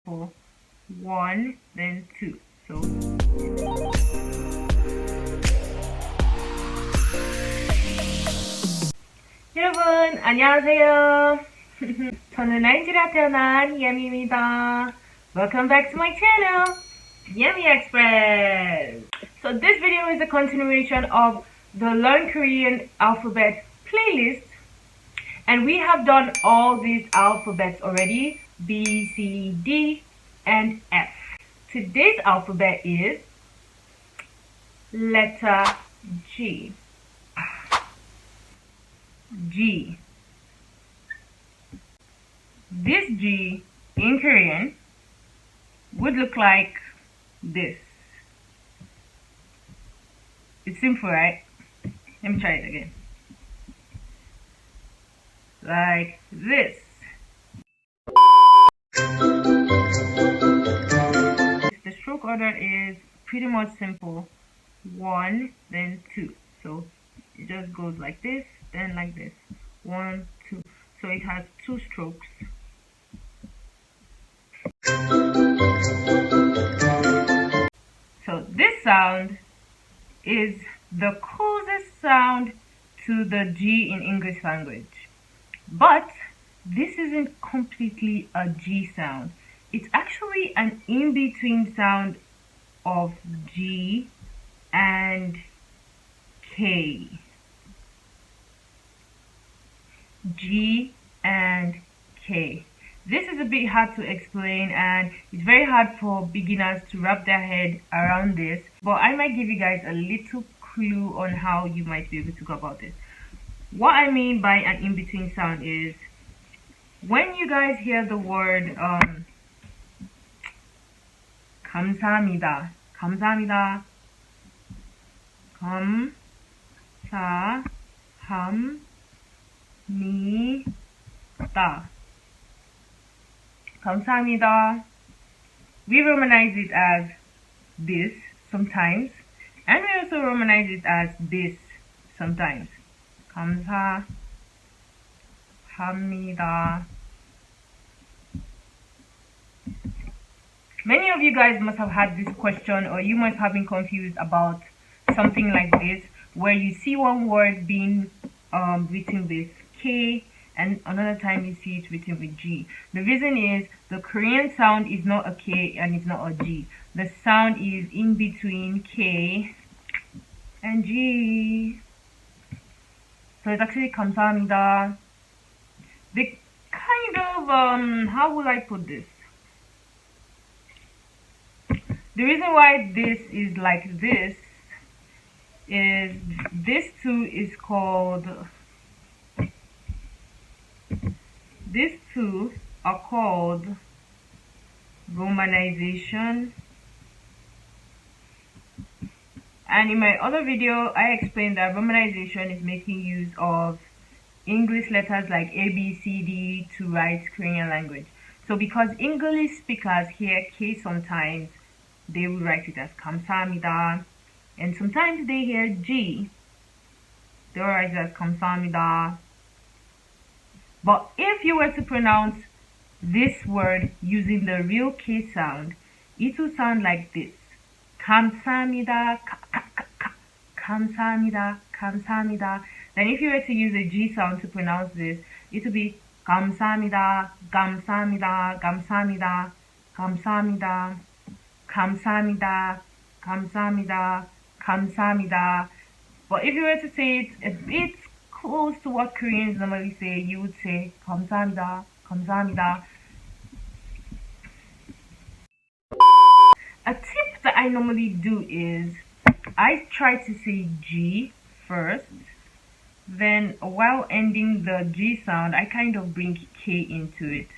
for 1, then 2. So 여러분 안녕하세요. 저는 나이지리아 태어난 예미입니다. Welcome back to my channel, Yummy Express. So this video is a continuation of the Learn Korean alphabet playlist, and we have done all these alphabets already: B, C, D, and F. Today's alphabet is letter G. G. This G in Korean would look like this. It's simple, right? Let me try it again. Like this. The stroke order is pretty much simple. 1, then 2. So it just goes like this, then like this. 1, 2. So it has 2 strokes. So this sound is the closest sound to the G in English language. But this isn't completely a G sound. It's actually an in-between sound of G and K. G and K. This is a bit hard to explain, and it's very hard for beginners to wrap their head around this, but I might give you guys a little clue on how you might be able to go about this. What I mean by an in-between sound is when you guys hear the word 감사합니다, 감사합니다, 감사합니다, 감사합니다. We romanize it as this sometimes, and we also romanize it as this sometimes. 감사합니다. Many of you guys must have had this question, or you must have been confused about something like this, where you see one word being written with K, and another time you see it written with G. The reason is the Korean sound is not a K and it's not a G. The sound is in between K and G. So it's actually 감사합니다. The kind of, how would I put this? The reason why this is like this is this two is called, these two are called romanization. And in my other video, I explained that romanization is making use of English letters like A, B, C, D to write Korean language. So because English speakers hear K sometimes, they will write it as 감사합니다. And sometimes they hear G, they will write it as 감사합니다. But if you were to pronounce this word using the real K sound, it will sound like this. 감사합니다, 감사합니다, 감사합니다. Then if you were to use a G sound to pronounce this, it would be 감사합니다, 감사합니다, 감사합니다, 감사합니다, 감사합니다, 감사합니다, 감사합니다. But if you were to say it a bit close to what Koreans normally say, you would say 감사합니다, 감사합니다. A tip that I normally do is I try to say G first, then while ending the G sound, I kind of bring K into it,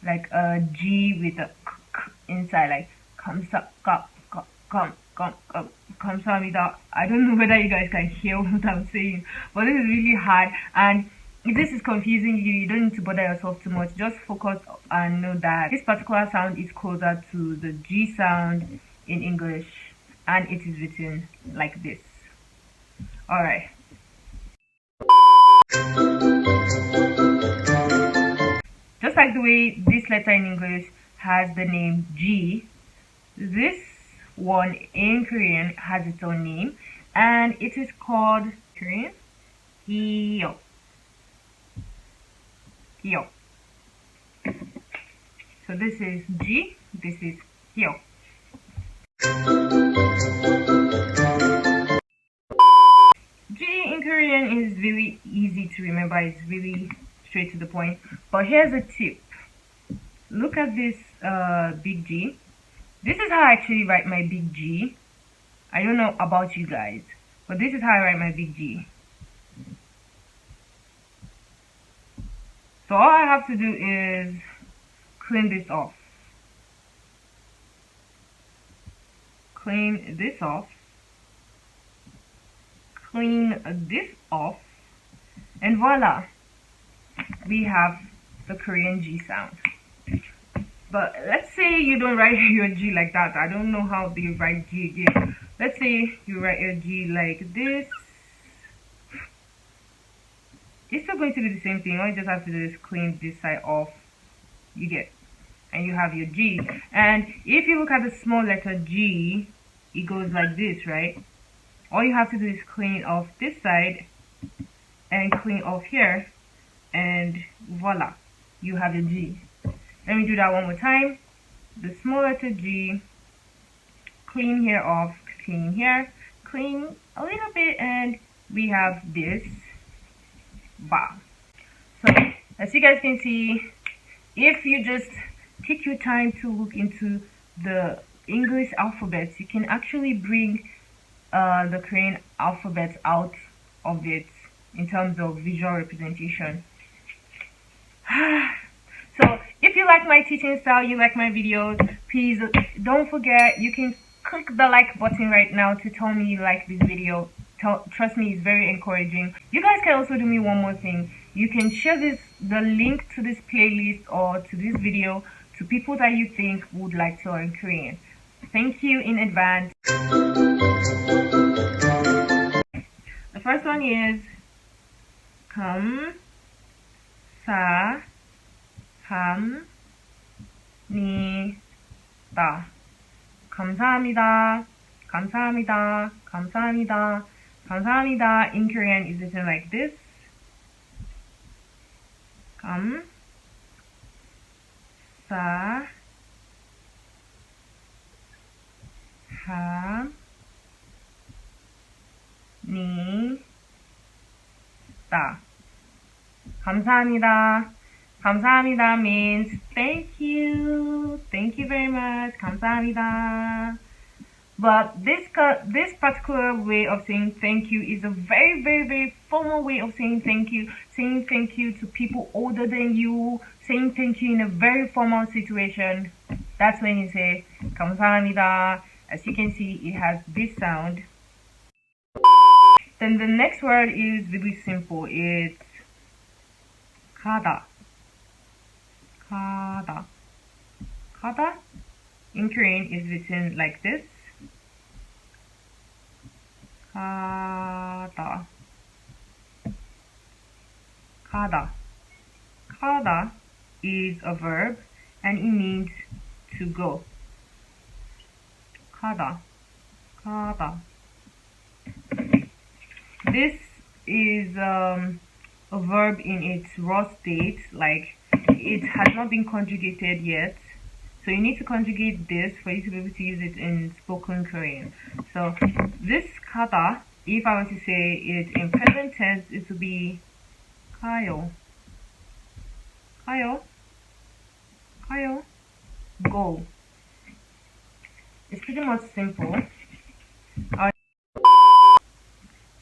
like a G with a k inside, like 감사합니다. I don't know whether you guys can hear what I'm saying, but this is really hard, and if this is confusing you, you don't need to bother yourself too much. Just focus and know that this particular sound is closer to the G sound in English, and it is written like this. Alright. Just like the way this letter in English has the name G. This one in Korean has its own name, and it is called Korean Hyo. Hyo. So this is G, this is Hyo. G in Korean is very easy to remember, it's really straight to the point. But here's a tip. Look at this big G. This is how I actually write my big G. I don't know about you guys, but this is how I write my big G. So all I have to do is clean this off. Clean this off. Clean this off. And voila! We have the Korean G sound. But let's say you don't write your G like that. I don't know how they write G again. Let's say you write your G like this. It's still going to be the same thing. All you just have to do is clean this side off. You get. And you have your G. And if you look at the small letter G, it goes like this, right? All you have to do is clean off this side and clean off here. And voila. You have your G. Let me do that one more time. The small letter G, clean here off, clean here, clean a little bit, and we have this ba. So as you guys can see, if you just take your time to look into the English alphabets, you can actually bring the Korean alphabet out of it in terms of visual representation. So if you like my teaching style, you like my videos, please don't forget, you can click the like button right now to tell me you like this video. Trust me, it's very encouraging. You guys can also do me one more thing. You can share the link to this playlist or to this video to people that you think would like to learn Korean. Thank you in advance. The first one is 감사합니다. 감사합니다. 감사합니다. 감사합니다. 감사합니다 in Korean is written like this. 감사합니다. 감사합니다. 감사합니다 means thank you. Thank you very much. 감사합니다. But this particular way of saying thank you is a very, very, very formal way of saying thank you. Saying thank you to people older than you. Saying thank you in a very formal situation. That's when you say 감사합니다. As you can see, it has this sound. Then the next word is really simple. It's 가다. 가다. 가다 in Korean is written like this. 가다. 가다. 가다 is a verb and it means to go. 가다. 가다. This is a verb in its raw state, like it has not been conjugated yet. So you need to conjugate this for you to be able to use it in spoken Korean. So this 가다, if I were to say it in present tense, it would be 가요. 가요. 가요. Go. It's pretty much simple.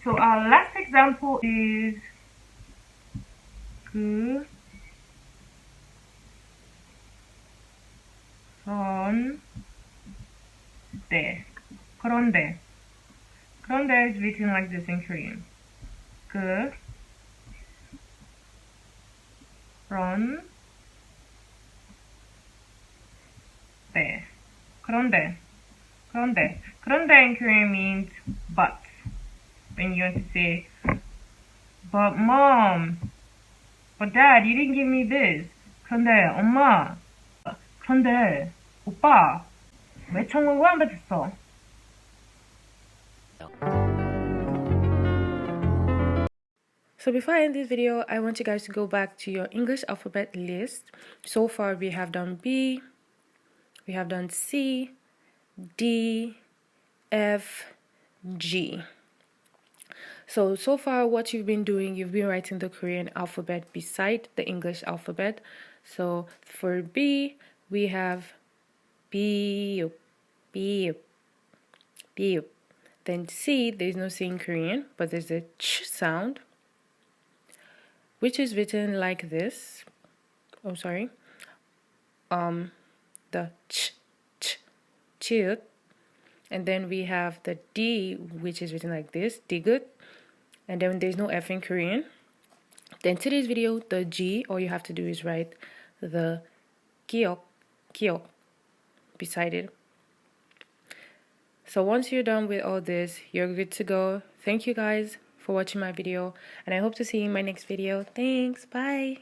So our last example is 그런데. 그런데 is written like this in Korean. 그런데. 그런데 in Korean means but. When you want to say, but mom, but dad, you didn't give me this. 그런데 엄마. 근데 오빠 왜 청을 왜 안 뱉었어? So before I end this video, I want you guys to go back to your English alphabet list. So far we have done B, we have done C, D, F, G. So far what you've been doing, you've been writing the Korean alphabet beside the English alphabet. So for B, we have B, B, B. Then C, there's no C in Korean, but there's a ch sound, which is written like this. Oh, sorry. The ch, chiut. And then we have the D, which is written like this, digut. And then there's no F in Korean. Then today's video, the G, all you have to do is write the kiok beside it. So once you're done with all this, you're good to go. Thank you guys for watching my video, and I hope to see you in my next video. Thanks, bye.